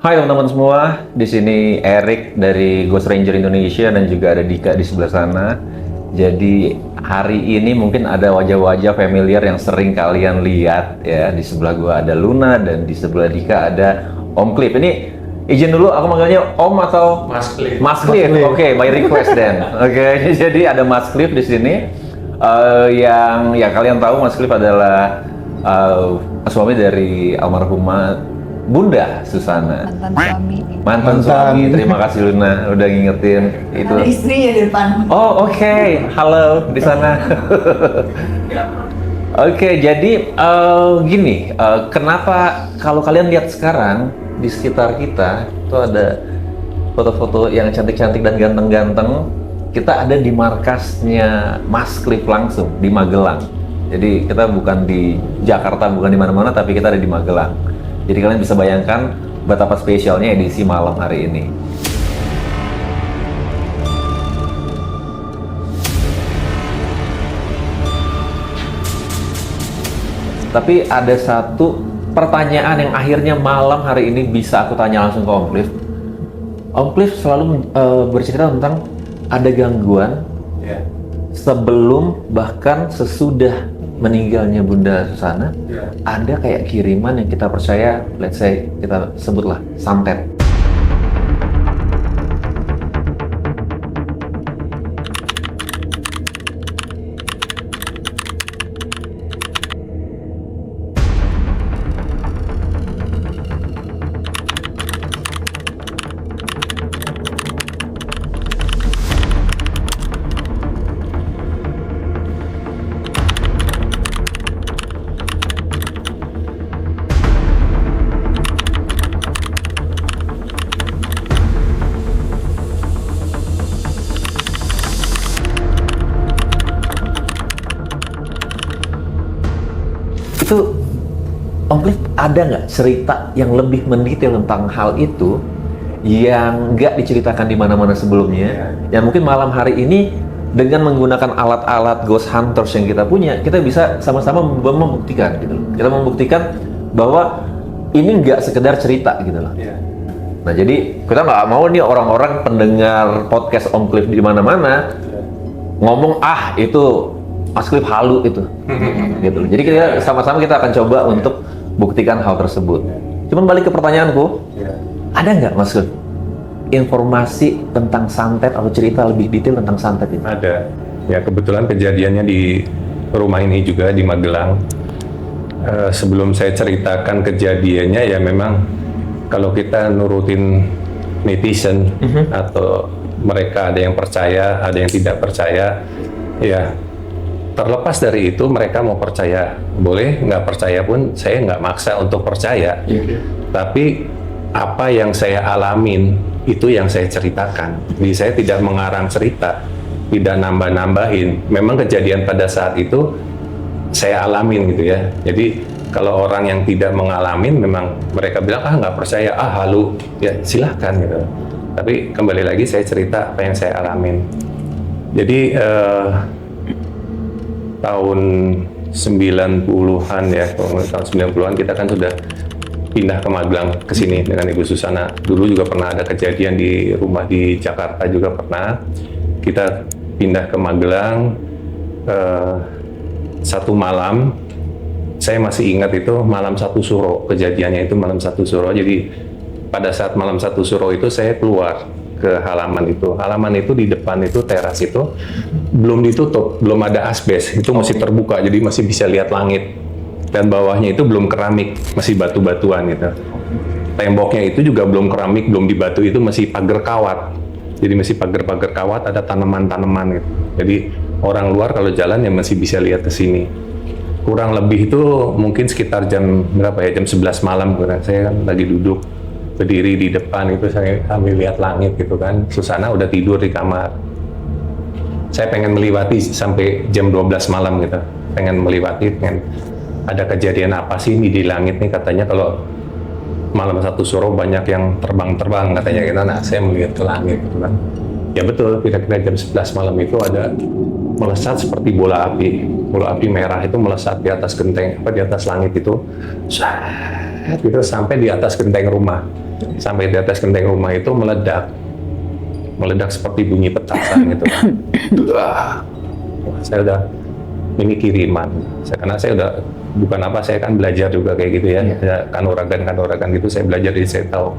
Hai teman-teman semua, di sini Erik dari Ghost Ranger Indonesia dan juga ada Dika di sebelah sana. Jadi hari ini mungkin ada wajah-wajah familiar yang sering kalian lihat ya. Di sebelah gua ada Luna dan di sebelah Dika ada Om Cliff. Ini izin dulu aku manggilnya Om atau Mas Cliff. Mas Cliff. Oke, by request then. Oke, jadi ada Mas Cliff di sini. Yang ya kalian tahu Mas Cliff adalah suami dari almarhumah Bunda Susana. Mantan suami. Terima kasih Luna udah ngingetin itu. Ada istrinya di depan. Oh oke. Halo di sana. Oke, jadi gini, kenapa kalau kalian lihat sekarang di sekitar kita itu ada foto-foto yang cantik-cantik dan ganteng-ganteng, kita ada di markasnya Mas Cliff langsung di Magelang. Jadi kita bukan di Jakarta, bukan di mana-mana, tapi kita ada di Magelang. Jadi kalian bisa bayangkan betapa spesialnya edisi malam hari ini. Tapi ada satu pertanyaan yang akhirnya malam hari ini bisa aku tanya langsung ke Om Cliff. Om Cliff selalu bercerita tentang ada gangguan sebelum bahkan sesudah meninggalnya Bunda Susana, ada kayak kiriman yang kita percaya, let's say kita sebutlah santet. Itu Om Cliff ada nggak cerita yang lebih mendetail tentang hal itu yang nggak diceritakan di mana-mana sebelumnya? Yang mungkin malam hari ini dengan menggunakan alat-alat ghost hunters yang kita punya, kita bisa sama-sama membuktikan gitu loh. Kita membuktikan bahwa ini nggak sekedar cerita gitu loh. Nah jadi kita nggak mau nih orang-orang pendengar podcast Om Cliff di mana-mana ngomong itu Mas Cliff halu itu, gitu. Jadi kita sama-sama kita akan coba untuk buktikan hal tersebut. Cuman balik ke pertanyaanku, ada nggak Mas Cliff informasi tentang santet atau cerita lebih detail tentang santet ini? Ada. Ya kebetulan kejadiannya di rumah ini juga di Magelang. Sebelum saya ceritakan kejadiannya ya memang kalau kita nurutin netizen atau mereka ada yang percaya, ada yang tidak percaya, ya. Terlepas dari itu mereka mau percaya boleh, nggak percaya pun saya nggak maksa untuk percaya. Tapi apa yang saya alamin itu yang saya ceritakan. Jadi saya tidak mengarang cerita, tidak nambah-nambahin. Memang kejadian pada saat itu saya alamin gitu ya. Jadi kalau orang yang tidak mengalamin memang mereka bilang nggak percaya, halu, ya silahkan gitu. Tapi kembali lagi saya cerita apa yang saya alamin. Jadi tahun 90-an ya, tahun 90-an kita kan sudah pindah ke Magelang ke sini dengan Ibu Susana. Dulu juga pernah ada kejadian di rumah di Jakarta juga pernah. Kita pindah ke Magelang satu malam. Saya masih ingat itu malam satu suro, kejadiannya itu malam satu suro. Jadi pada saat malam satu suro itu saya keluar ke halaman itu. Halaman itu di depan itu teras itu belum ditutup, belum ada asbes, itu masih terbuka, jadi masih bisa lihat langit. Dan bawahnya itu belum keramik, masih batu-batuan gitu. Temboknya itu juga belum keramik, belum dibatu, itu masih pagar kawat. Jadi masih pagar-pagar kawat, ada tanaman-tanaman gitu. Jadi orang luar kalau jalan ya masih bisa lihat ke sini. Kurang lebih itu mungkin sekitar jam berapa ya? Jam 11 malam kan. Saya kan lagi duduk berdiri di depan itu saya sambil lihat langit gitu kan. Susana udah tidur di kamar. Saya pengen melewati sampai jam 12 malam gitu. Pengen melewati, ada kejadian apa sih ini di langit nih, katanya kalau malam satu suro banyak yang terbang-terbang katanya gitu. Nah, saya melihat ke langit gitu kan. Ya betul, kira-kira jam 11 malam itu ada melesat seperti bola api. Bola api merah itu melesat di atas genteng, di atas langit itu. Gitu sampai di atas genteng rumah. sampai di atas genteng rumah itu meledak seperti bunyi petasan gitu. Wah, saya udah ini kiriman. Karena saya udah bukan apa, saya kan belajar juga kayak gitu ya. Ya kanuragan gitu saya belajar, jadi saya tahu.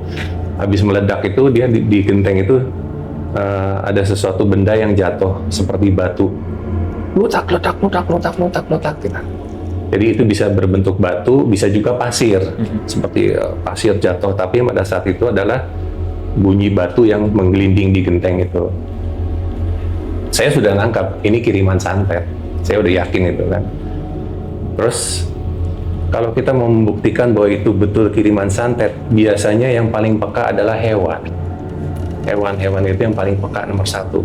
Habis meledak itu dia di genteng itu ada sesuatu benda yang jatuh seperti batu. Lutak gitu. Jadi itu bisa berbentuk batu, bisa juga pasir, seperti pasir jatuh. Tapi pada saat itu adalah bunyi batu yang menggelinding di genteng itu. Saya sudah nangkap ini kiriman santet. Saya udah yakin itu kan. Terus kalau kita mau membuktikan bahwa itu betul kiriman santet, biasanya yang paling peka adalah hewan. Hewan-hewan itu yang paling peka nomor satu.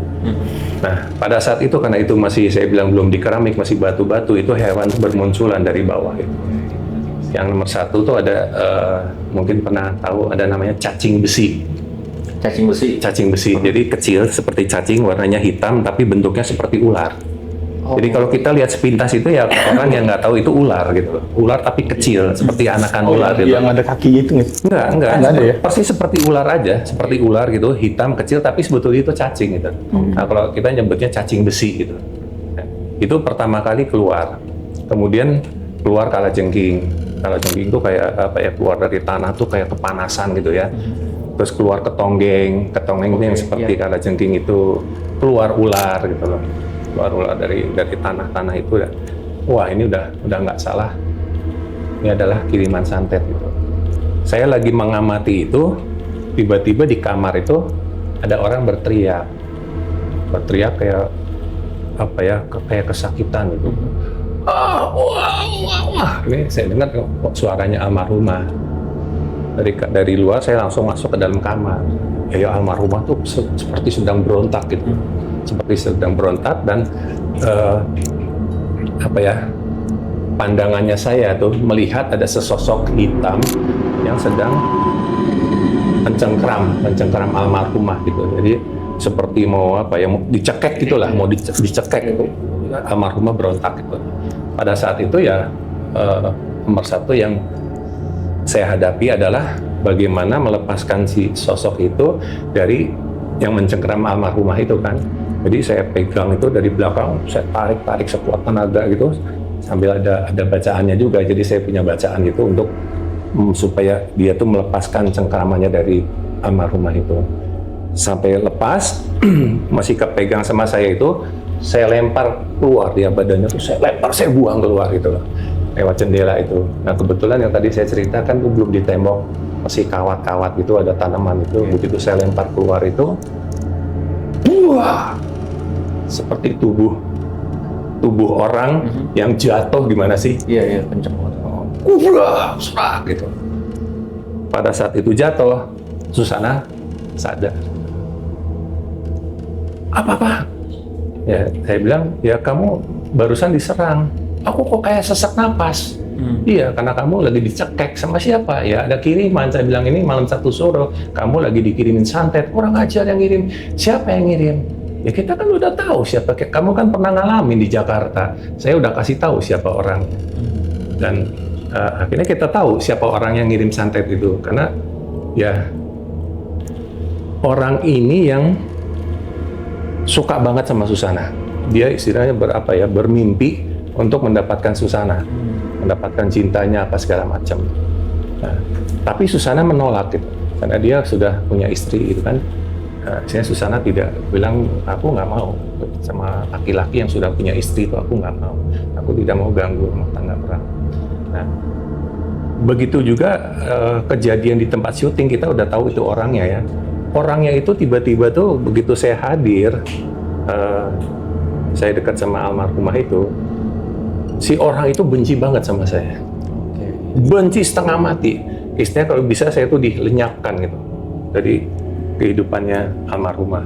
Nah, pada saat itu karena itu masih saya bilang belum di keramik, masih batu-batu, itu hewan bermunculan dari bawah itu. Yang nomor satu tuh ada mungkin pernah tahu ada namanya cacing besi. Cacing besi. Jadi kecil seperti cacing, warnanya hitam tapi bentuknya seperti ular. Jadi kalau kita lihat sepintas itu ya orang yang nggak tahu itu ular gitu. Ular tapi kecil seperti anakan ular gitu. Yang ada kakinya itu nggak? Enggak ada ya? Persis seperti ular aja, seperti ular gitu, hitam kecil tapi sebetulnya itu cacing gitu. Nah, kalau kita nyebutnya cacing besi gitu. Nah, itu pertama kali keluar. Kemudian keluar kalajengking. Kalajengking itu kayak apa ya, keluar dari tanah tuh kayak kepanasan gitu ya. Terus keluar ketonggeng itu yang seperti kalajengking itu, keluar ular gitu loh. Keluar ular dari tanah-tanah itu ya. Wah, ini udah nggak salah. Ini adalah kiriman santet gitu. Saya lagi mengamati itu, tiba-tiba di kamar itu ada orang berteriak kayak apa ya, kayak kesakitan gitu. Wah. Ini saya dengar kok suaranya almarhumah. Dari luar saya langsung masuk ke dalam kamar. Ya almarhumah tuh seperti sedang berontak gitu. Seperti sedang berontak dan apa ya, pandangannya saya tuh melihat ada sesosok hitam yang sedang mencengkram almarhumah gitu. Jadi seperti mau apa ya, mau dicekek gitulah, mau dicekek itu. Almarhumah berontak gitu. Pada saat itu ya nomor satu yang saya hadapi adalah bagaimana melepaskan si sosok itu dari yang mencengkram almarhumah itu kan. Jadi saya pegang itu dari belakang, saya tarik sekuat tenaga gitu, sambil ada bacaannya juga. Jadi saya punya bacaan itu untuk supaya dia tuh melepaskan cengkramannya dari almarhumah itu. Sampai lepas, masih kepegang sama saya itu, saya lempar keluar dia badannya tuh, saya buang keluar gitu loh, lewat jendela itu. Nah kebetulan yang tadi saya ceritakan tuh belum ditembok, masih kawat-kawat gitu, ada tanaman itu. Begitu saya lempar keluar itu, wah, seperti tubuh orang yang jatuh gimana sih? Iya, kenceng banget. Serak gitu. Pada saat itu jatuh, Susana sadar. Apa? Ya, saya bilang, ya kamu barusan diserang. Aku kok kayak sesak napas. Iya, karena kamu lagi dicekek sama siapa? Ya, ada kiriman. Saya bilang ini malam satu suro, kamu lagi dikirimin santet. Orang ajar yang ngirim. Siapa yang ngirim? Ya kita kan udah tahu siapa. Kamu kan pernah ngalamin di Jakarta. Saya udah kasih tahu siapa orang. Dan akhirnya kita tahu siapa orang yang ngirim santet itu. Karena ya orang ini yang suka banget sama Susana. Dia istilahnya bermimpi untuk mendapatkan Susana, mendapatkan cintanya apa segala macam. Nah, tapi Susana menolak gitu, karena dia sudah punya istri gitu kan. Saya Susana tidak bilang, aku nggak mau sama laki-laki yang sudah punya istri itu, aku nggak mau. Aku tidak mau ganggu rumah tangga orang. Nah, begitu juga kejadian di tempat syuting, kita udah tahu itu orangnya ya. Orangnya itu tiba-tiba tuh begitu saya hadir, saya dekat sama almarhumah itu, si orang itu benci banget sama saya. Benci setengah mati. Istilahnya kalau bisa saya tuh dilenyapkan gitu dari kehidupannya almarhumah.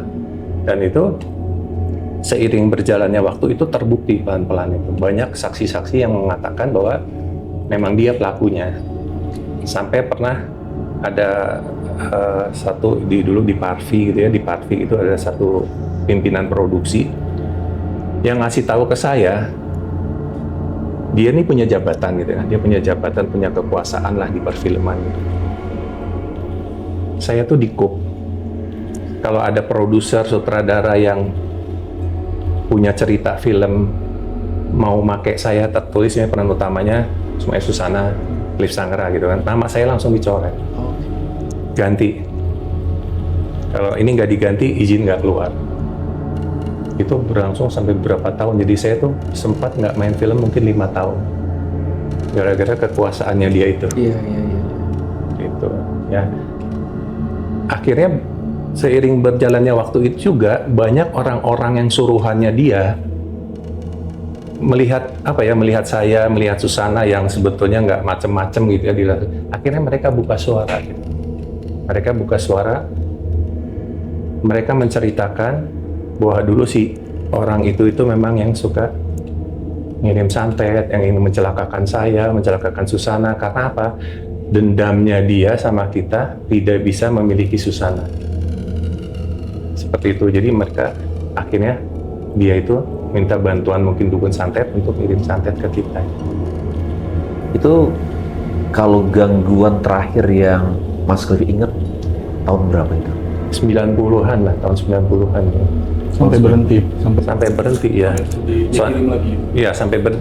Dan itu seiring berjalannya waktu itu terbukti pelan-pelan itu. Banyak saksi-saksi yang mengatakan bahwa memang dia pelakunya. Sampai pernah ada dulu di Parvi gitu ya, di Parvi itu ada satu pimpinan produksi yang ngasih tahu ke saya, dia ini punya jabatan gitu ya, dia punya jabatan, punya kekuasaan lah di perfilman gitu. saya tuh dikup. Kalau ada produser, sutradara yang punya cerita film mau make saya tertulisnya peran utamanya Sumaya Susana, Cliff Sangra gitu kan, nama saya langsung dicoret, ganti. Kalau ini nggak diganti, izin nggak keluar. Itu berlangsung sampai beberapa tahun. Jadi saya tuh sempat nggak main film mungkin 5 tahun, gara-gara kekuasaannya dia itu. Iya. Gitu ya. Akhirnya seiring berjalannya waktu itu juga banyak orang-orang yang suruhannya dia melihat melihat saya, melihat Susana yang sebetulnya nggak macem-macem gitu ya. Akhirnya mereka buka suara gitu. Mereka buka suara, mereka menceritakan bahwa dulu si orang itu memang yang suka ngirim santet, yang ingin mencelakakan saya, mencelakakan Susana. Karena apa? Dendamnya dia sama kita tidak bisa memiliki Susana. Seperti itu. Jadi mereka akhirnya dia itu minta bantuan mungkin dukun santet untuk ngirim santet ke kita. Itu kalau gangguan terakhir yang Mas Cliff inget tahun berapa itu? 90-an lah, tahun 90-an. Sampai berhenti, Sampai berhenti ya. dikirim lagi. Iya,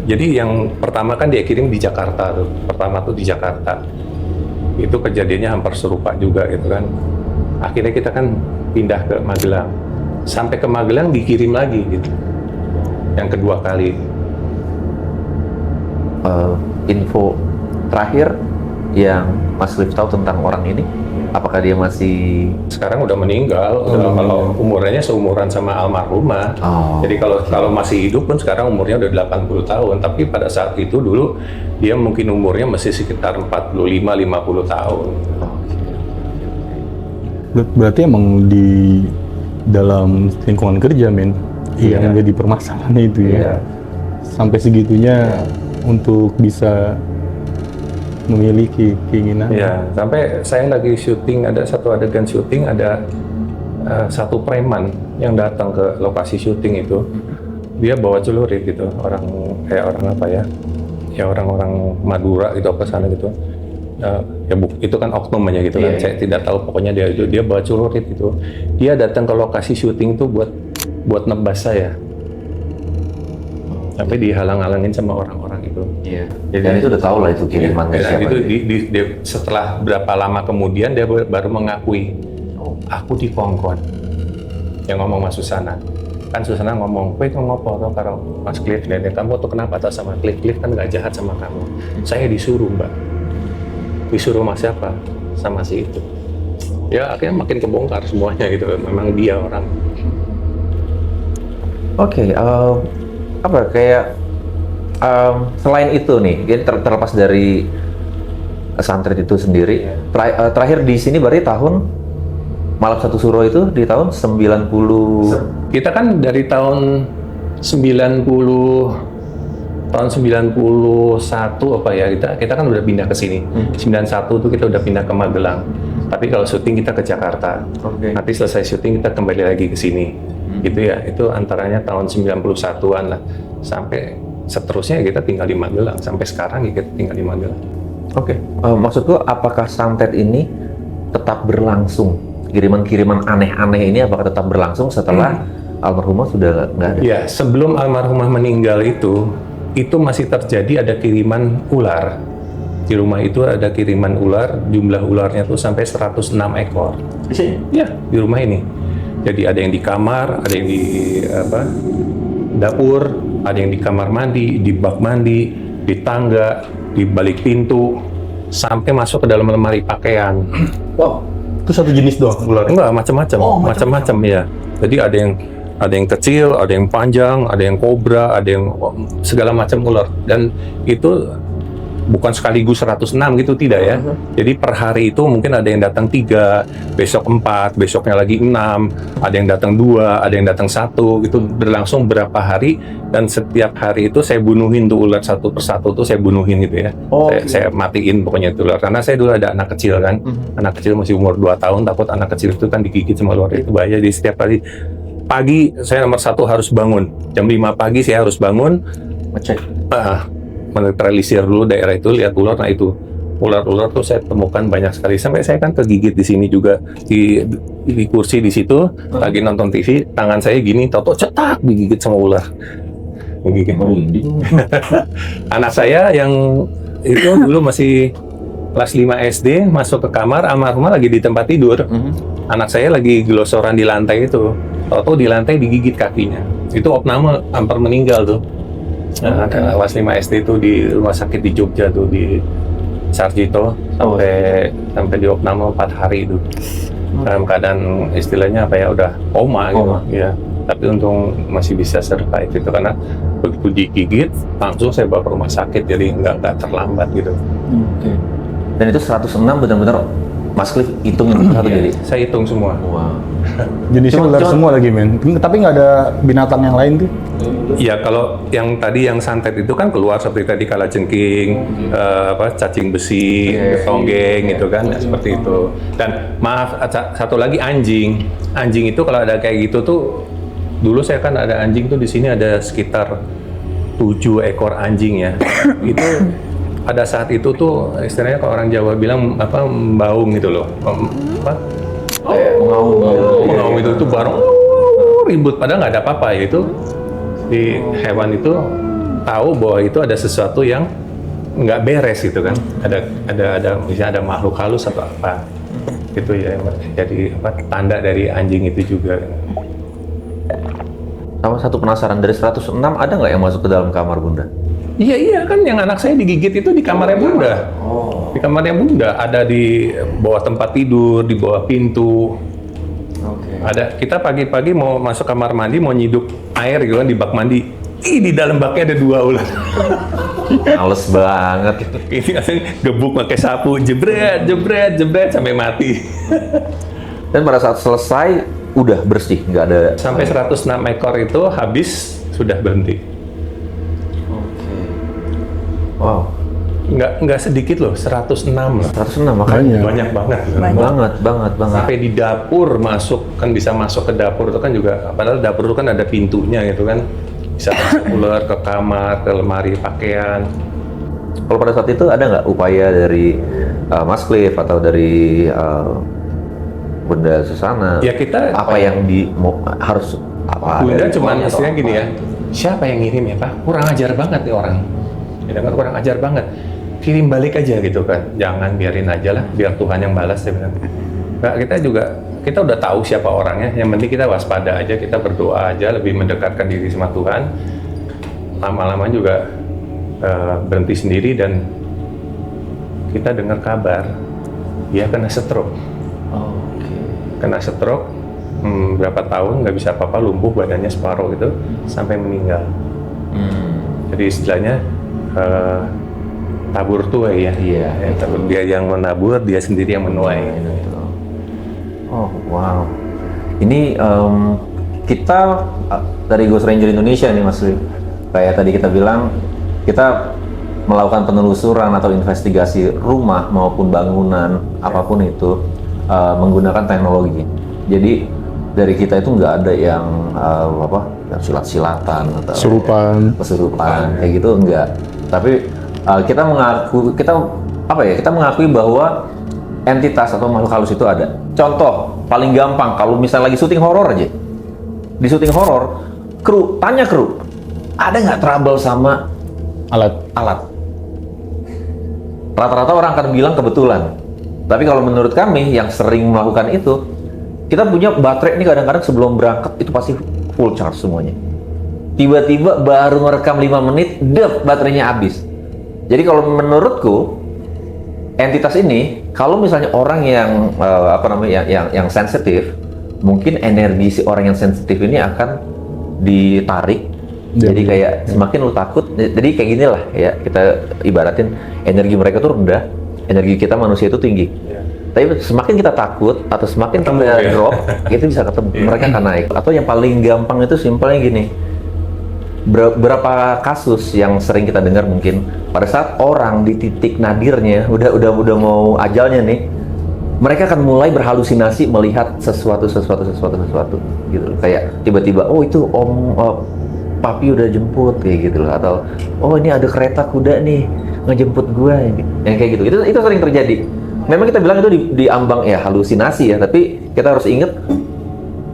jadi yang pertama kan dia kirim di Jakarta tuh. Pertama tuh di Jakarta. Itu kejadiannya hampir serupa juga gitu kan. Akhirnya kita kan pindah ke Magelang. Sampai ke Magelang dikirim lagi gitu. Yang kedua kali. Info terakhir yang Mas Cliff tahu tentang orang ini, apakah dia masih Sekarang udah meninggal, kalau umurnya seumuran sama almarhumah. Jadi kalau masih hidup pun sekarang umurnya udah 80 tahun, tapi pada saat itu dulu dia mungkin umurnya masih sekitar 45-50 tahun. Berarti emang di dalam lingkungan kerja, men, Iya. yang jadi permasalahan itu ya. Iya. Sampai segitunya untuk bisa memiliki keinginan. Ya, sampai saya lagi syuting, ada satu adegan syuting, ada satu preman yang datang ke lokasi syuting itu. Dia bawa celurit gitu, orang apa ya? Ya orang-orang Madura gitu, apa sana gitu. Itu kan oknumnya gitu kan. Saya tidak tahu, pokoknya dia bawa celurit gitu. Dia datang ke lokasi syuting itu buat nebas saya. Tapi dihalang-halangin sama orang-orang itu. Iya. Dan itu udah tahu lah itu kiriman Ya, siapa. itu setelah berapa lama kemudian dia baru mengakui, aku dikongkon. Yang ngomong Mas Susana. Kan Susana ngomong, kowe itu ngopo to karo Mas Cliff, dan kamu tuh kenapa tak sama Cliff? Cliff kan nggak jahat sama kamu. Saya disuruh, Mbak. Disuruh Mas siapa? Sama si itu. Ya akhirnya makin kebongkar semuanya gitu. Memang dia orang. Oke, apa kayak selain itu nih, jadi terlepas dari santet itu sendiri, terakhir di sini berarti tahun Malam Satu Suro itu di tahun 90. Kita kan dari tahun 91 apa ya, kita kan udah pindah ke sini. 91 tuh kita udah pindah ke Magelang. Tapi kalau syuting kita ke Jakarta. Nanti selesai syuting kita kembali lagi ke sini. Gitu ya. Itu antaranya tahun 91-an lah. Sampai seterusnya kita tinggal di Magelang. Sampai sekarang kita tinggal di Magelang. Oke. Maksudku apakah santet ini tetap berlangsung? Kiriman-kiriman aneh-aneh ini apakah tetap berlangsung setelah almarhumah sudah nggak ada? Ya, sebelum almarhumah meninggal itu masih terjadi ada kiriman ular. Di rumah itu ada kiriman ular, jumlah ularnya tuh sampai 106 ekor. Di sini? Ya, di rumah ini. Jadi ada yang di kamar, ada yang di dapur, ada yang di kamar mandi, di bak mandi, di tangga, di balik pintu, sampai masuk ke dalam lemari pakaian. Wow, itu satu jenis doang ular? Enggak, macam-macam. Macam-macam ya. Jadi ada yang kecil, ada yang panjang, ada yang kobra, ada yang segala macam ular. Dan itu bukan sekaligus 106 gitu, tidak ya. Jadi per hari itu mungkin ada yang datang 3, besok 4, besoknya lagi 6, ada yang datang 2, ada yang datang 1, gitu berlangsung berapa hari, dan setiap hari itu saya bunuhin tuh ular satu persatu tuh saya bunuhin gitu ya. Saya matiin pokoknya itu ular, karena saya dulu ada anak kecil kan, anak kecil masih umur 2 tahun, takut anak kecil itu kan digigit sama ular, itu bahaya. Jadi setiap hari pagi saya nomor 1 harus bangun, jam 5 pagi saya harus bangun, Ngecek. menetralisir dulu daerah itu, lihat ular. Nah itu ular-ular tuh saya temukan banyak sekali. Sampai saya kan kegigit di sini juga di kursi di situ lagi nonton TV, tangan saya gini, tahu cetak digigit sama ular. Digigit. Anak saya yang itu dulu masih kelas 5 SD masuk ke kamar, almarhumah lagi di tempat tidur. Anak saya lagi gelosoran di lantai itu. Tahu-tahu di lantai digigit kakinya. Itu opname hampir meninggal tuh. Nah, kelas 5 SD itu di rumah sakit di Jogja tuh di Sarjito sampai di opname 4 hari itu. Dalam keadaan istilahnya apa ya, udah koma gitu. Ya. Tapi untung masih bisa survive itu karena begitu digigit langsung saya bawa ke rumah sakit, jadi nggak terlambat gitu. Dan itu 106 benar-benar Mas Cliff hitung satu jadi. Saya hitung semua. Wow. Jenisnya ular semua lagi men. Tapi nggak ada binatang yang lain tuh. Ya kalau yang tadi yang santet itu kan keluar seperti tadi kalajengking, cacing besi, tonggeng gitu kan, ya, seperti itu. Dan maaf, satu lagi anjing. Anjing itu kalau ada kayak gitu tuh, dulu saya kan ada anjing tuh di sini ada sekitar 7 ekor anjing ya. Itu pada saat itu tuh istilahnya kalau orang Jawa bilang apa, membaung gitu loh. Mengaum itu tuh bareng ribut padahal nggak ada apa-apa ya. Itu di hewan itu tahu bahwa itu ada sesuatu yang nggak beres gitu kan. Ada misalnya ada makhluk halus atau apa. Itu ya jadi tanda dari anjing itu juga. Sama satu penasaran, dari 106 ada nggak yang masuk ke dalam kamar Bunda? Iya kan yang anak saya digigit itu di kamarnya Bunda. Di kamarnya Bunda, ada di bawah tempat tidur, di bawah pintu. Ada, kita pagi-pagi mau masuk kamar mandi, mau nyiduk air gitu kan di bak mandi. Di dalam baknya ada 2 ular. Males banget. Ini asli gebuk pakai sapu, jebret sampai mati. Dan pada saat selesai udah bersih, nggak ada. Sampai 106 ekor itu habis, sudah berhenti. Wow. Nggak sedikit loh, 106 loh. 106 makanya. Banyak banget. Banget. Sampai di dapur masuk, kan bisa masuk ke dapur itu kan juga, padahal dapur itu kan ada pintunya gitu kan. Bisa masuk ular ke kamar, ke lemari pakaian. Kalau pada saat itu ada nggak upaya dari Mas Cliff atau dari Bunda Susana? Ya kita apa yang harus apa? Bunda cuman istilahnya gini ya, siapa yang ngirim ya Pak? Kurang ajar banget nih orang. Ya kan kurang ajar banget. Kirim balik aja gitu kan. Jangan biarin aja lah, biar Tuhan yang balas ya benar. Nah, kita udah tahu siapa orangnya. Yang penting kita waspada aja, kita berdoa aja, lebih mendekatkan diri sama Tuhan. Lama-lama juga berhenti sendiri dan kita dengar kabar dia kena stroke. Kena stroke berapa tahun nggak bisa apa-apa, lumpuh badannya separuh itu sampai meninggal. Jadi istilahnya tabur tuai ya. Iya. Dia yang menabur, dia sendiri yang menuai. Oh wow. Ini kita dari Ghost Ranger Indonesia nih Mas Cliff. Kayak tadi kita bilang, kita melakukan penelusuran atau investigasi rumah maupun bangunan apapun itu menggunakan teknologi. Jadi dari kita itu nggak ada yang yang silat-silatan atau kesurupan kayak gitu, enggak. Tapi kita mengakui bahwa entitas atau makhluk halus itu ada. Contoh paling gampang, kalau misalnya lagi syuting horor aja, di syuting horor, tanya kru, ada nggak trouble sama alat? Rata-rata orang akan bilang kebetulan. Tapi kalau menurut kami yang sering melakukan itu, kita punya baterai ini kadang-kadang sebelum berangkat itu pasti full charge semuanya. Tiba-tiba baru merekam 5 menit, baterainya habis. Jadi kalau menurutku entitas ini, kalau misalnya orang yang yang sensitif, mungkin energi si orang yang sensitif ini akan ditarik. Jadi kayak semakin lu takut, jadi kayak gini lah ya, kita ibaratin energi mereka tuh rendah, energi kita manusia itu tinggi. Tapi semakin kita takut atau semakin kita drop, itu bisa ketemu, mereka akan naik. Atau yang paling gampang itu simpelnya gini, berapa kasus yang sering kita dengar mungkin pada saat orang di titik nadirnya, udah mau ajalnya nih, mereka akan mulai berhalusinasi melihat sesuatu gitu. Kayak tiba-tiba, oh itu papi udah jemput kayak gitu loh, atau oh ini ada kereta kuda nih, ngejemput gua yang kayak gitu. Itu sering terjadi. Memang kita bilang itu di ambang ya halusinasi ya, tapi kita harus ingat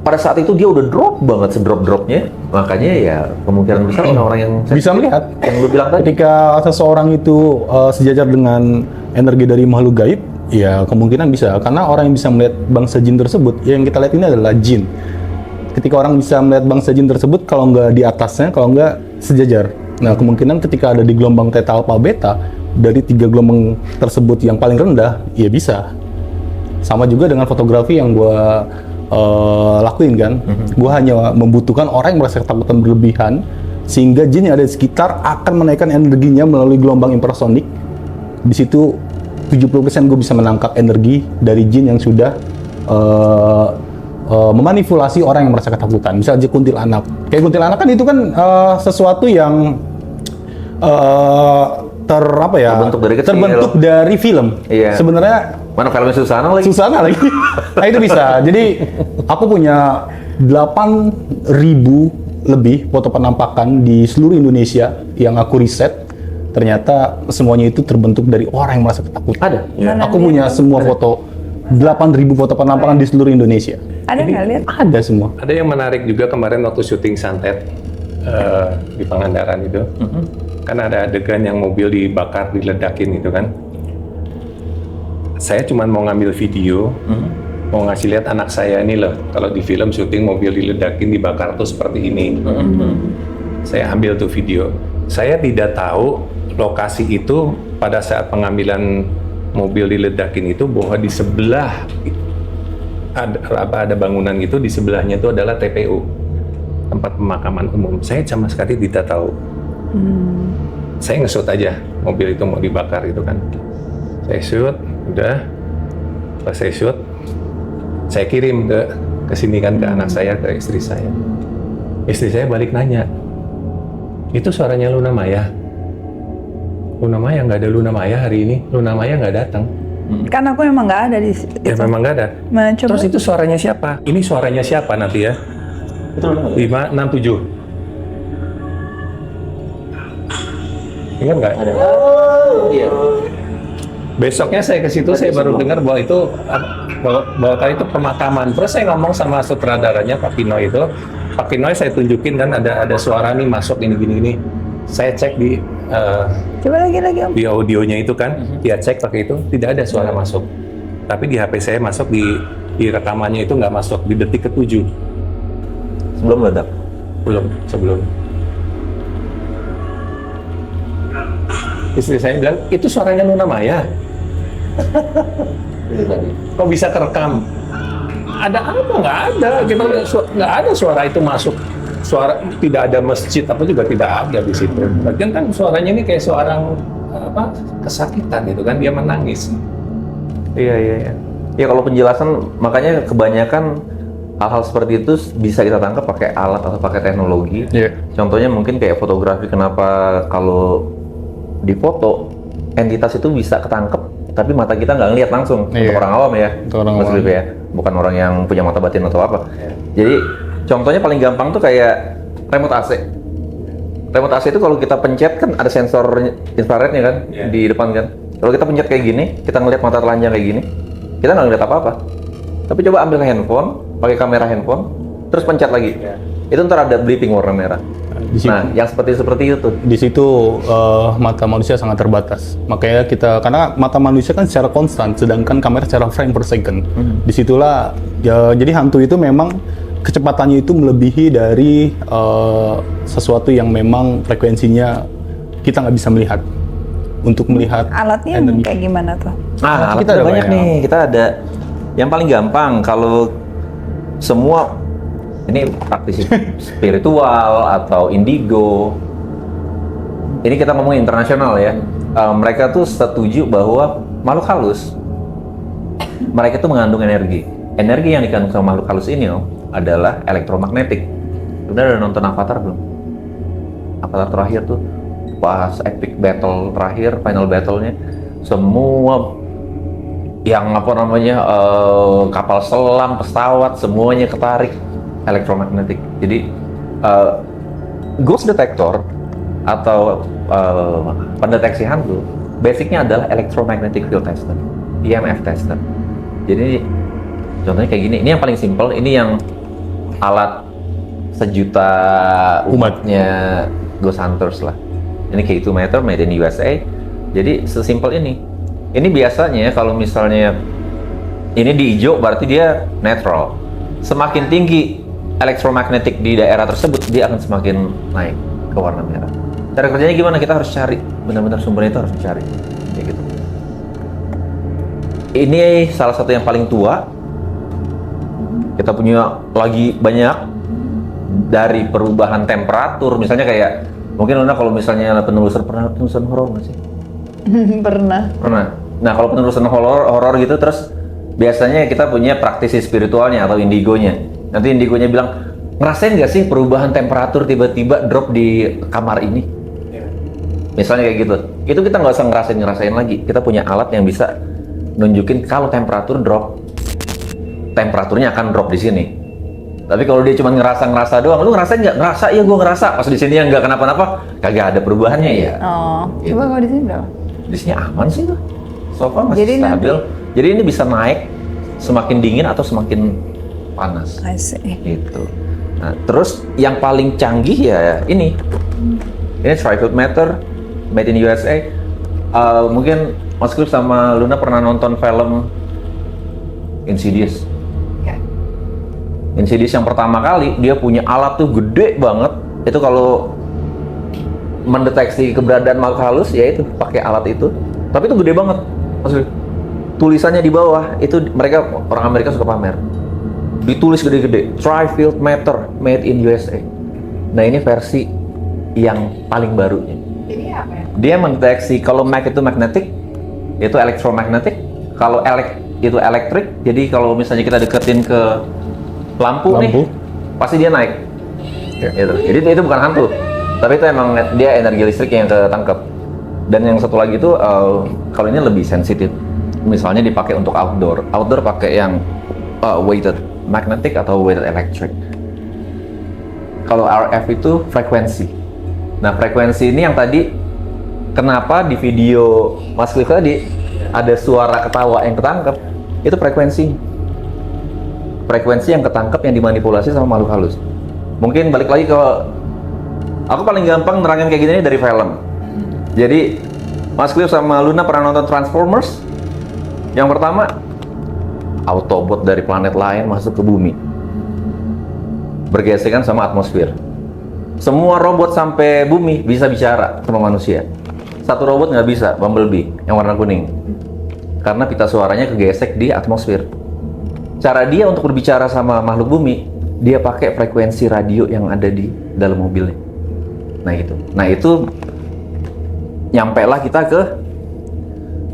pada saat itu dia udah drop banget sedrop-dropnya, makanya ya kemungkinan besar orang-orang yang Bisa melihat yang lu bilang tadi. ketika seseorang itu sejajar dengan energi dari makhluk gaib, ya kemungkinan bisa. Karena orang yang bisa melihat bangsa jin tersebut, yang kita lihat ini adalah jin. Ketika orang bisa melihat bangsa jin tersebut, kalau nggak di atasnya, kalau nggak sejajar. Nah, kemungkinan ketika ada di gelombang theta, alpha, beta, dari 3 gelombang tersebut yang paling rendah, ya bisa. Sama juga dengan fotografi yang gue lakuin kan. Gue hanya membutuhkan orang yang merasa ketakutan berlebihan, sehingga jin yang ada di sekitar akan menaikkan energinya melalui gelombang infrasonik. Di situ 70% gue bisa menangkap energi dari jin yang sudah memanipulasi orang yang merasa ketakutan. Misalnya kuntilanak. Kayak kuntilanak kan itu kan sesuatu yang Terbentuk dari kecil. terbentuk dari film. Iya. Sebenarnya Mana filmnya Susana lagi? Susana lagi. Nah itu bisa. Jadi aku punya 8.000 lebih foto penampakan di seluruh Indonesia yang aku riset. Ternyata semuanya itu terbentuk dari orang yang merasa ketakutan. Ada. Ya. Aku punya semua foto 8.000 foto penampakan di seluruh Indonesia. Ada nggak lihat? Ada semua. Ada yang menarik juga kemarin waktu syuting Santet di Pangandaran itu. Kan ada adegan yang mobil dibakar, diledakin itu kan. Saya cuma mau ngambil video, mau ngasih lihat anak saya ini loh. Kalau di film syuting mobil diledakin, dibakar tuh seperti ini. Saya ambil tuh video. Saya tidak tahu lokasi itu pada saat pengambilan mobil diledakin itu bahwa di sebelah ada bangunan gitu, di sebelahnya itu adalah TPU, tempat pemakaman umum. Saya sama sekali tidak tahu. Saya nge-shoot aja mobil itu mau dibakar gitu kan. Saya shoot, udah. Pas saya shoot, saya kirim ke sini kan, ke anak saya, ke istri saya. Istri saya balik nanya, itu suaranya Luna Maya? Luna Maya? Nggak ada Luna Maya hari ini. Luna Maya nggak datang. Kan aku emang nggak ada di situ. Ya memang nggak ada. Mana coba? Terus itu suaranya siapa? Ini suaranya siapa nanti ya? 567. Ingat nggak? Iya. Besoknya saya ke situ, saya baru dengar bahwa itu bahwa tadi itu pemakaman. Terus saya ngomong sama sutradaranya Pak Pino itu, Pak Pino saya tunjukin kan ada suara nih masuk ini gini. Saya cek di Coba lagi Om. di audionya itu kan, dia cek pakai itu tidak ada suara masuk. Tapi di HP saya masuk, di rekamannya itu nggak masuk di detik ke-7. Sebelum meledak. Sebelum. Istri saya bilang, itu suaranya Luna Maya. Kok bisa kerekam? Ada apa? Nggak ada. Kita nggak ada suara itu masuk. Suara tidak ada masjid apa juga tidak ada di situ. Bagian kan suaranya ini kayak seorang kesakitan gitu kan, dia menangis. Iya. Ya kalau penjelasan, makanya kebanyakan hal-hal seperti itu bisa kita tangkap pakai alat atau pakai teknologi. Iya. Contohnya mungkin kayak fotografi, kenapa kalau di foto entitas itu bisa ketangkep, tapi mata kita nggak ngelihat langsung. Iya. Untuk orang awam ya, Untuk orang Mas awam. Lipe ya, bukan orang yang punya mata batin atau apa. Jadi contohnya paling gampang tuh kayak remote AC. Remote AC itu kalau kita pencet kan ada sensor infrarednya kan di depan kan. Kalau kita pencet kayak gini, kita ngelihat mata telanjang kayak gini, kita nggak ngelihat apa-apa. Tapi coba ambil handphone, pakai kamera handphone, terus pencet lagi. Itu ntar ada blipping warna merah. Di situ, Nah, yang seperti itu tuh. di situ mata manusia sangat terbatas. Makanya karena mata manusia kan secara konstan, sedangkan kamera secara frame per second. Disitulah, jadi hantu itu memang kecepatannya itu melebihi dari sesuatu yang memang frekuensinya kita nggak bisa melihat. Untuk melihat Alatnya energi. kayak gimana tuh? Nah, Kita kita ada ada banyak banyak. nih. Kita ada yang paling gampang kalau semua ini praktisi spiritual atau indigo. Ini kita ngomongin internasional ya. Mereka tuh setuju bahwa makhluk halus mereka tuh mengandung energi. Energi yang dikandung sama makhluk halus ini adalah elektromagnetik. Udah ada nonton Avatar belum? Avatar terakhir tuh pas epic battle terakhir, final battle-nya, semua yang kapal selam, pesawat, semuanya ketarik elektromagnetik. Jadi ghost detector atau pendeteksi hantu basicnya adalah electromagnetic field tester, EMF tester. Jadi contohnya kayak gini, ini yang paling simple, ini yang alat sejuta umatnya Ghost Hunters lah. Ini K2 meter made in USA. Jadi sesimpel ini. Ini biasanya kalau misalnya ini di hijau berarti dia netral. Semakin tinggi elektromagnetik di daerah tersebut, dia akan semakin naik ke warna merah. Cara kerjanya gimana? Kita harus cari, benar-benar sumbernya itu harus dicari. Kayak gitu. Ini salah satu yang paling tua. Kita punya lagi banyak dari perubahan temperatur. Misalnya kayak, mungkin Luna kalau misalnya pernah penelusuran horor nggak sih? Pernah. Pernah. Nah kalau penelusuran horor gitu, terus biasanya kita punya praktisi spiritualnya atau indigonya. Nanti indigonya bilang, ngerasain nggak sih perubahan temperatur tiba-tiba drop di kamar ini? Misalnya kayak gitu. Itu kita nggak usah ngerasain lagi. Kita punya alat yang bisa nunjukin kalau temperatur drop, temperaturnya akan drop di sini. Tapi kalau dia cuma ngerasa doang, lu ngerasain nggak? Ngerasa, iya gua ngerasa. Pas di sini yang nggak kenapa-napa, kagak ada perubahannya ya. Oh, Gitu. coba kalau di sini berapa? Di sini aman sih tuh. So far masih Jadi stabil. Jadi ini bisa naik semakin dingin atau semakin panas. I see. Gitu. Nah, terus yang paling canggih ya ini. Ini tri-field meter made in USA. Mungkin Mas Cliff sama Luna pernah nonton film Insidious. Ya. Insidious yang pertama kali dia punya alat tuh gede banget. Itu kalau mendeteksi keberadaan makhluk halus ya itu pakai alat itu. Tapi itu gede banget. Mas Cliff. Tulisannya di bawah itu mereka orang Amerika suka pamer. Ditulis gede-gede, tri-field meter made in USA. Nah ini versi yang paling barunya. Jadi apa ya? Dia mendeteksi kalau mag itu magnetic, itu elektromagnetik. Kalau itu elektrik. Jadi kalau misalnya kita deketin ke lampu nih, pasti dia naik. Gitu. Jadi itu bukan hantu, tapi itu emang dia energi listrik yang ketangkep. Dan yang satu lagi itu kalau ini lebih sensitif. Misalnya dipakai untuk outdoor pakai yang weighted magnetic atau weighted electric. Kalau RF itu frekuensi. Nah frekuensi ini yang tadi, kenapa di video Mas Cliff tadi ada suara ketawa yang ketangkep, itu frekuensi. Frekuensi yang ketangkep yang dimanipulasi sama makhluk halus. Mungkin balik lagi ke, aku paling gampang nerangin kayak gini dari film. Jadi Mas Cliff sama Luna pernah nonton Transformers? Yang pertama, Autobot dari planet lain masuk ke bumi, bergesekan sama atmosfer. Semua robot sampai bumi bisa bicara sama manusia. Satu robot nggak bisa, Bumblebee yang warna kuning, karena pita suaranya kegesek di atmosfer. Cara dia untuk berbicara sama makhluk bumi, dia pakai frekuensi radio yang ada di dalam mobilnya. Nah itu nyampe lah kita ke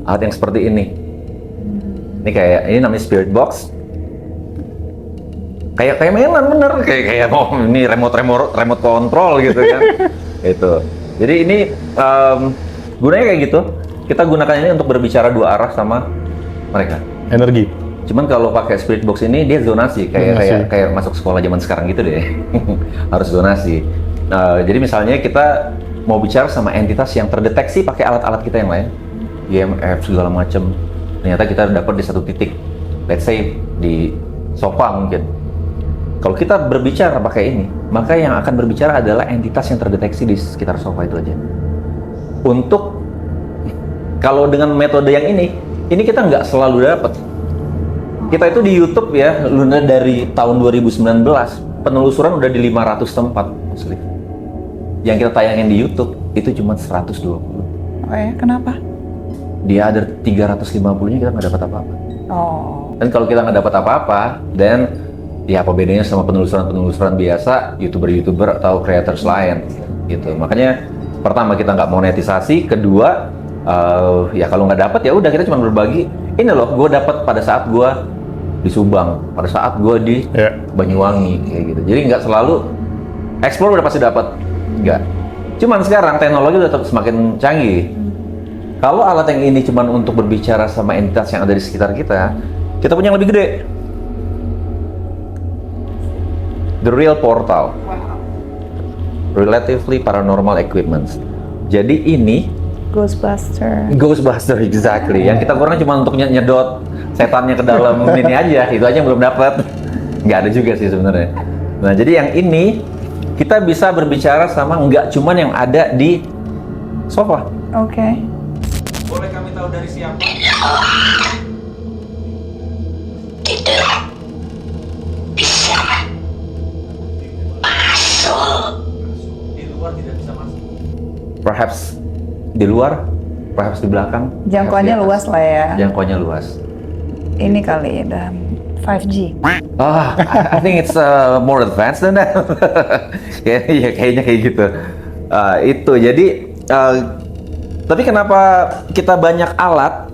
alat yang seperti ini. Ini namanya spirit box. Kayak mainan bener, kayak ini remote control gitu kan. Itu. Jadi ini gunanya kayak gitu. Kita gunakan ini untuk berbicara dua arah sama mereka. Energi. Cuman kalau pakai spirit box ini dia zonasi, kayak masuk sekolah zaman sekarang gitu deh. Harus zonasi. Jadi misalnya kita mau bicara sama entitas yang terdeteksi pakai alat-alat kita yang lain, EMF segala macam. Ternyata kita dapat di satu titik, let's say di sofa mungkin. Kalau kita berbicara pakai ini, maka yang akan berbicara adalah entitas yang terdeteksi di sekitar sofa itu aja. Untuk kalau dengan metode yang ini kita nggak selalu dapat. Kita itu di YouTube ya, Luna dari tahun 2019 penelusuran udah di 500 tempat, asli. Yang kita tayangin di YouTube itu cuma 120. Oh ya, kenapa? Dia ada 350-nya kita nggak dapat apa-apa. Oh. Dan kalau kita nggak dapat apa-apa, dan ya apa bedanya sama penelusuran biasa, YouTuber atau creators lain, gitu. Makanya pertama kita nggak monetisasi, kedua ya kalau nggak dapat ya udah kita cuma berbagi. Ini loh, gue dapat pada saat gue di Subang, pada saat gue di Banyuwangi, kayak gitu. Jadi nggak selalu explore udah pasti dapat, nggak. Cuman sekarang teknologi udah semakin canggih. Kalau alat yang ini cuma untuk berbicara sama entitas yang ada di sekitar kita punya yang lebih gede. The Real Portal. Relatively Paranormal Equipment. Jadi ini Ghostbuster, exactly. Yang kita kurang cuma untuk nyedot setannya ke dalam ini aja, itu aja yang belum dapat. Nggak ada juga sih sebenarnya. Nah, jadi yang ini kita bisa berbicara sama nggak cuman yang ada di sofa. Oke. Boleh kami tahu dari siapa? Di luar tidak bisa masuk. Perhaps di luar, perhaps di belakang. Jangkauannya perhaps di atas. luas lah ya. Jangkauannya luas. Ini kali udah 5G. I think it's more advanced than that. Kayaknya kayak gitu. Itu jadi, tapi kenapa kita banyak alat?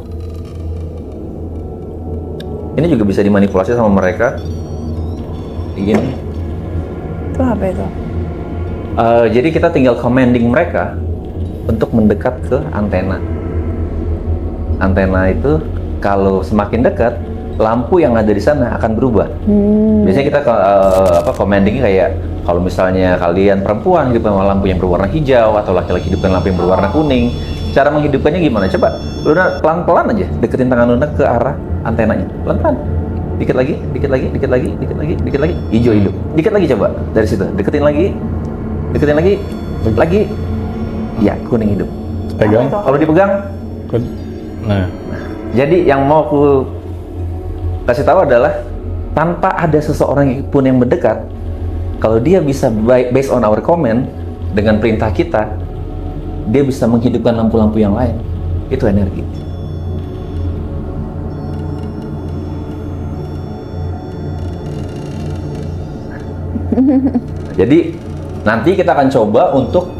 Ini juga bisa dimanipulasi sama mereka. Gini. Itu apa itu? Jadi kita tinggal commanding mereka untuk mendekat ke antena. Antena itu kalau semakin dekat, lampu yang ada di sana akan berubah. Biasanya kita commandingnya kayak kalau misalnya kalian perempuan hidupkan lampu yang berwarna hijau atau laki-laki hidupkan lampu yang berwarna kuning. Cara menghidupkannya gimana? Coba Luna pelan-pelan aja deketin tangan Luna ke arah antenanya. Pelan-pelan. Dikit lagi, dikit lagi, dikit lagi, dikit lagi, dikit lagi. Hijau hidup. Dikit lagi coba dari situ. Deketin lagi, lagi. Ya, kuning hidup. Pegang. Kalau dipegang, Nah, jadi yang mau aku kasih tahu adalah tanpa ada seseorang pun yang mendekat, kalau dia bisa based on our command dengan perintah kita, dia bisa menghidupkan lampu-lampu yang lain. Itu energi. Jadi nanti kita akan coba untuk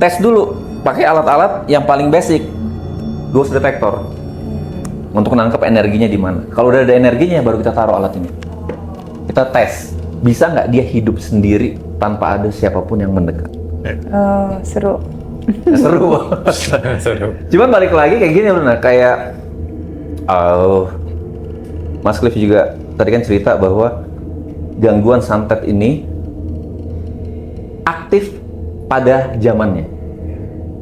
tes dulu pakai alat-alat yang paling basic, ghost detector, untuk nangkep energinya di mana. Kalau udah ada energinya, baru kita taruh alat ini. Kita tes, bisa nggak dia hidup sendiri tanpa ada siapapun yang mendekat. Oh, seru. Seru. Seru. Cuman balik lagi kayak gini Luna, kayak Mas Cliff juga tadi kan cerita bahwa gangguan santet ini aktif pada zamannya.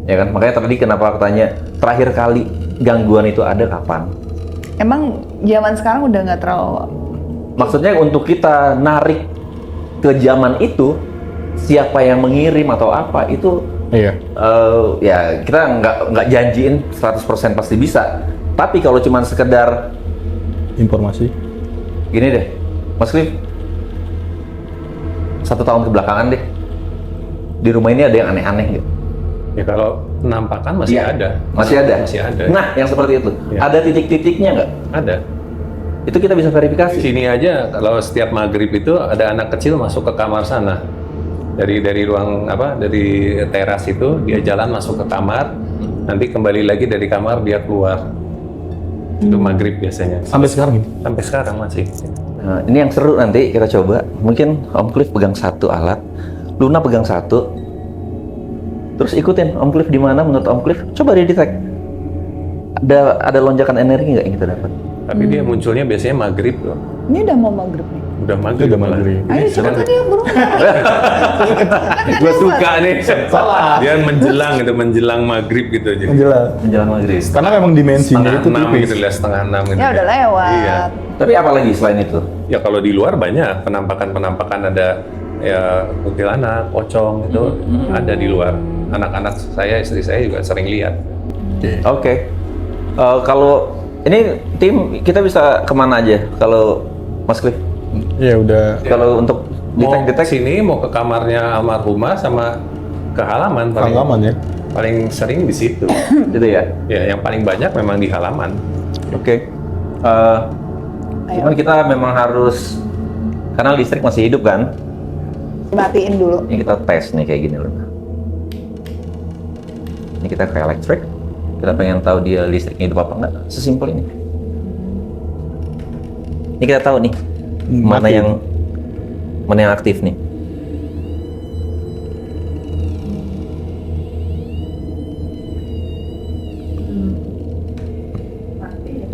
Ya kan? Makanya tadi kenapa aku tanya terakhir kali gangguan itu ada kapan? Emang zaman sekarang udah nggak terlalu. Maksudnya untuk kita narik ke zaman itu, siapa yang mengirim atau apa itu iya. ya kita nggak janjiin 100% pasti bisa. Tapi kalau cuma sekedar Informasi. gini deh, Mas Cliff, 1 tahun kebelakangan deh, di rumah ini ada yang aneh-aneh gitu. Ya kalau penampakan masih Iya. ada. Masih ada? Masih ada. Nah, yang seperti itu. Iya. Ada titik-titiknya nggak? Ada. Itu kita bisa Di verifikasi. sini aja kalau setiap maghrib itu ada anak kecil masuk ke kamar sana. Dari ruang dari teras itu dia jalan masuk ke kamar, nanti kembali lagi dari kamar dia keluar. Itu maghrib biasanya. Sampai sekarang ini. Sampai sekarang masih. Nah, ini yang seru nanti kita coba. Mungkin Om Cliff pegang satu alat, Luna pegang satu. Terus ikutin Om Cliff di mana menurut Om Cliff. Coba di-detect. Ada lonjakan energi nggak yang kita dapat? Tapi dia munculnya biasanya maghrib loh. Ini udah mau maghrib nih. Udah maghrib. Udah malah. maghrib. Ayo cepetan ya bro. Gue suka nih. Dia menjelang maghrib gitu aja. Menjelang. Menjelang maghrib. Karena memang dimensinya itu Setengah 6 tipis. gitu lah, setengah 6 gitu. Ya udah lewat. Iya. Tapi apa lagi selain itu? Ya kalau di luar banyak penampakan ada ya kuntilanak, pocong itu ada di luar. Anak-anak saya, istri saya juga sering lihat. Oke. Kalau ini tim kita bisa kemana aja? Kalau Mas Cliff? Ya udah. Kalau untuk Mau ke detect sini, mau ke kamarnya almarhumah sama ke halaman Halaman ya. paling sering di situ. gitu ya. Ya yang paling banyak memang di halaman. Oke. Cuman kita memang harus, karena listrik masih hidup kan. Matiin dulu. Ini kita tes nih kayak gini loh. Ini kita ke elektrik. Kita pengen tahu dia listriknya hidup apa enggak. Sesimpel ini. Ini kita tahu nih mana Mati. yang aktif nih.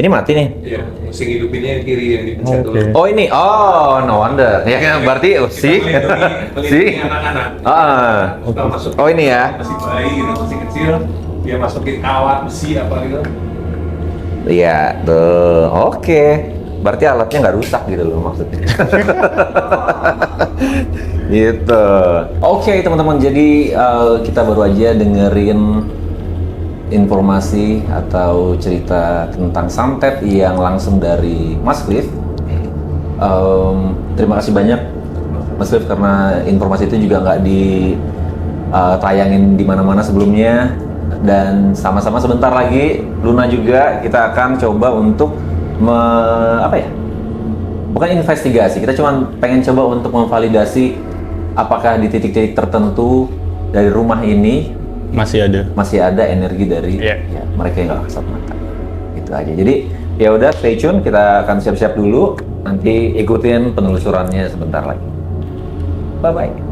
Ini mati nih. Iya, mesin hidupinnya yang kiri yang dipencet Oke. dulu. Oh ini, oh no wonder. Ya kan berarti sih, Melindungi sih. anak-anak. Ah. Kalau masuk Oh ini ya. masih bayi gitu, masih kecil, dia masukin kawat besi apa gitu. Iya, tuh. Oke. Berarti alatnya nggak rusak gitu loh maksudnya. Gitu. Oke, teman-teman. Jadi kita baru aja dengerin informasi atau cerita tentang santet yang langsung dari Mas Cliff. Terima kasih banyak Mas Cliff karena informasi itu juga nggak ditayangin di mana-mana sebelumnya. Dan sama-sama sebentar lagi Luna juga kita akan coba untuk bukan investigasi, kita cuma pengen coba untuk memvalidasi apakah di titik-titik tertentu dari rumah ini Masih ada. energi dari Iya. ya, mereka yang nggak kasat mata. Gitu aja. Jadi ya udah, stay tune, kita akan siap-siap dulu, nanti ikutin penelusurannya sebentar lagi. Bye bye.